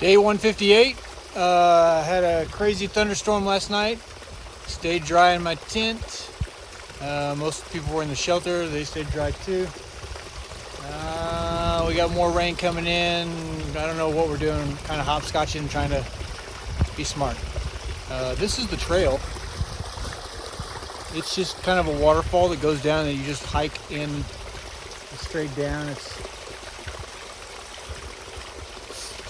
Day 158. Had a crazy thunderstorm last night. Stayed dry in my tent. Most people were in the shelter. They stayed dry too. We got more rain coming in. I don't know what we're doing. Kind of hopscotching, trying to be smart. This is the trail. It's just kind of a waterfall that goes down and you just hike in straight down. It's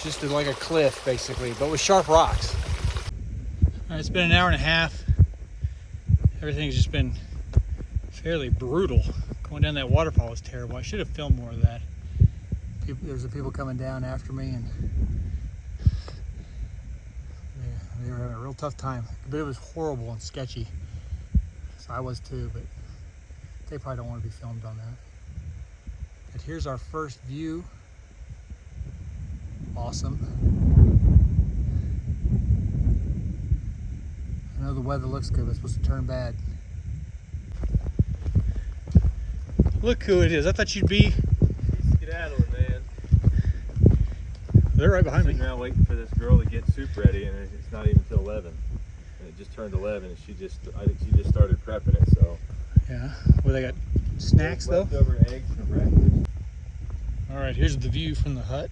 just like a cliff basically, but with sharp rocks. It's been an hour and a half. Everything's just been fairly brutal. Going down that waterfall was terrible. I should have filmed more of that. There's the people coming down after me, and they were having a real tough time. But it was horrible and sketchy. So I was too, but they probably don't want to be filmed on that. But here's our first view. Awesome. I know the weather looks good, but it's supposed to turn bad. Look who it is. I thought you'd be skedaddling, man. They're right behind me. I'm now waiting for this girl to get soup ready, and it's not even till 11. And it just turned 11, and I think she just started prepping it. So yeah. Well, they got snacks though. Leftover eggs for breakfast. All right, here's the view from the hut.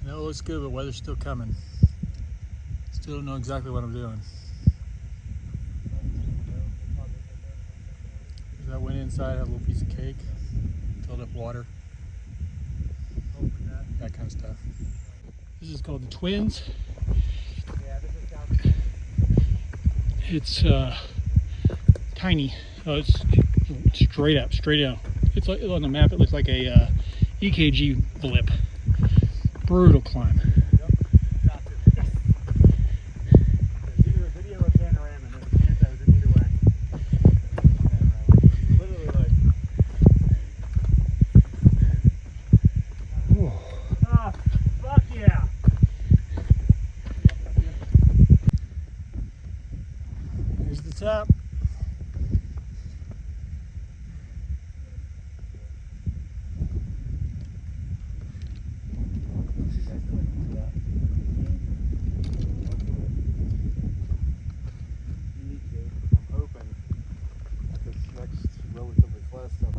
I know it looks good, but weather's still coming. Still don't know exactly what I'm doing. I went inside, had a little piece of cake, filled up water, that kind of stuff. This is called the Twins. It's tiny. Oh, it's straight up, straight down. It's like on the map. It looks like a EKG blip. Brutal climb. Up.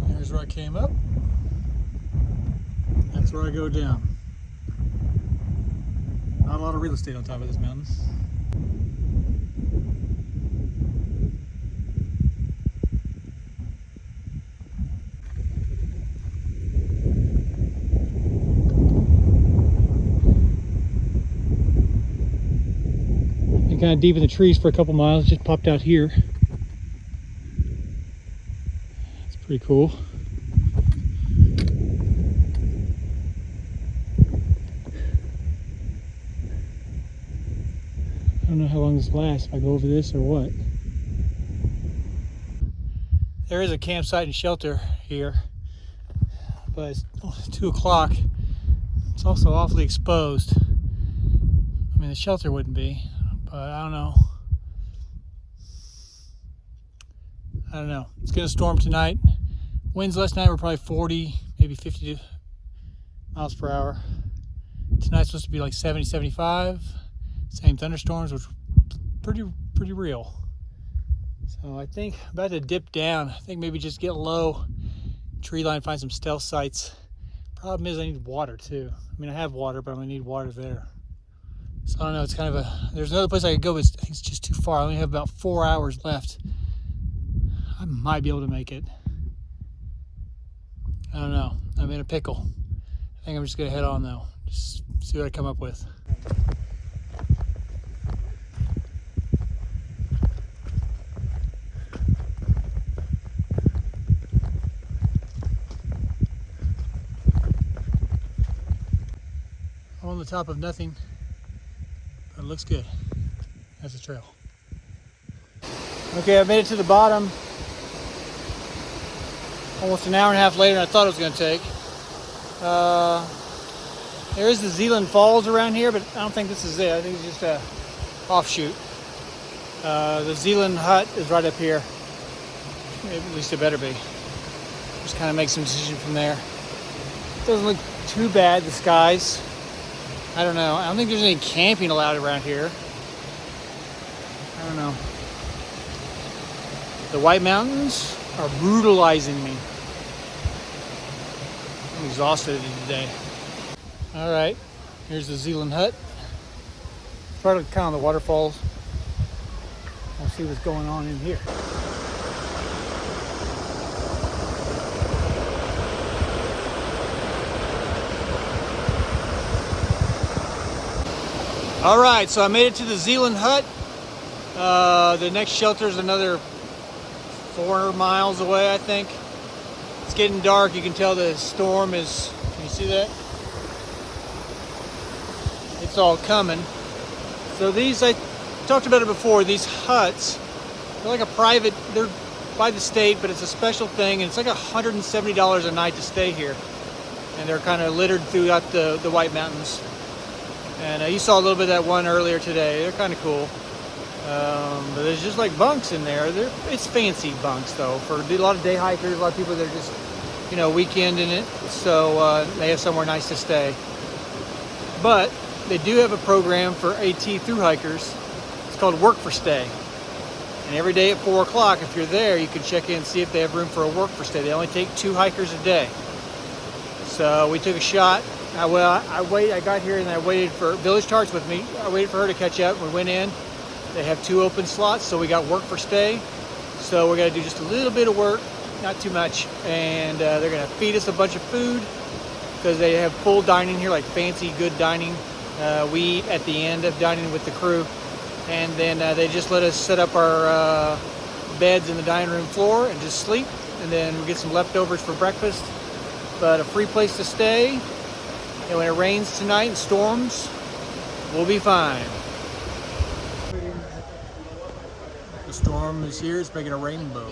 Here's where I came up. That's where I go down. Not a lot of real estate on top of this mountain. Kind of deep in the trees for a couple miles. Just popped out here. It's pretty cool. I don't know how long this lasts, if I go over this or what. There is a campsite and shelter here, but it's 2 o'clock. It's also awfully exposed. I mean, the shelter wouldn't be. But I don't know. It's gonna storm tonight. Winds last night were probably 40, maybe 50 miles per hour. Tonight's supposed to be like 70, 75. Same thunderstorms, which are pretty real. So I think I'm about to dip down. I think maybe just get low, tree line, find some stealth sites. Problem is I need water too. I mean, I have water, but I'm gonna need water there. So I don't know, it's kind of there's another place I could go, but I think it's just too far. I only have about 4 hours left. I might be able to make it. I don't know. I'm in a pickle. I think I'm just gonna head on though. Just see what I come up with. I'm on the top of nothing. It looks good. That's the trail. Okay, I made it to the bottom. Almost an hour and a half later than I thought it was going to take. There is the Zealand Falls around here, but I don't think this is it. I think it's just a offshoot. The Zealand hut is right up here. At least it better be. Just kind of make some decision from there. Doesn't look too bad, the skies. I don't know. I don't think there's any camping allowed around here. I don't know. The White Mountains are brutalizing me. I'm exhausted today. All right, here's the Zealand hut. Try to count the waterfalls. We'll see what's going on in here. All right, so I made it to the Zealand hut. The next shelter is another 400 miles away, I think. It's getting dark. You can tell the storm is, can you see that? It's all coming. So these, I talked about it before, these huts, they're like a private, they're by the state, but it's a special thing, and it's like $170 a night to stay here. And they're kind of littered throughout the White Mountains. And you saw a little bit of that one earlier today. They're kind of cool. But there's just like bunks in there. It's fancy bunks though. For a lot of day hikers, a lot of people that are just, you know, weekend in it. So they have somewhere nice to stay. But they do have a program for AT thru hikers. It's called Work for Stay. And every day at 4 o'clock, if you're there, you can check in and see if they have room for a work for stay. They only take 2 hikers a day. So we took a shot. I got here and I waited for Village Tarts with me. I waited for her to catch up. We went in. They have 2 open slots, so we got work for stay. So we're gonna do just a little bit of work, not too much, and they're gonna feed us a bunch of food because they have full dining here, like fancy, good dining. We eat at the end of dining with the crew, and then they just let us set up our beds in the dining room floor and just sleep, and then we get some leftovers for breakfast. But a free place to stay. And when it rains tonight and storms, we'll be fine. The storm is here. It's making a rainbow.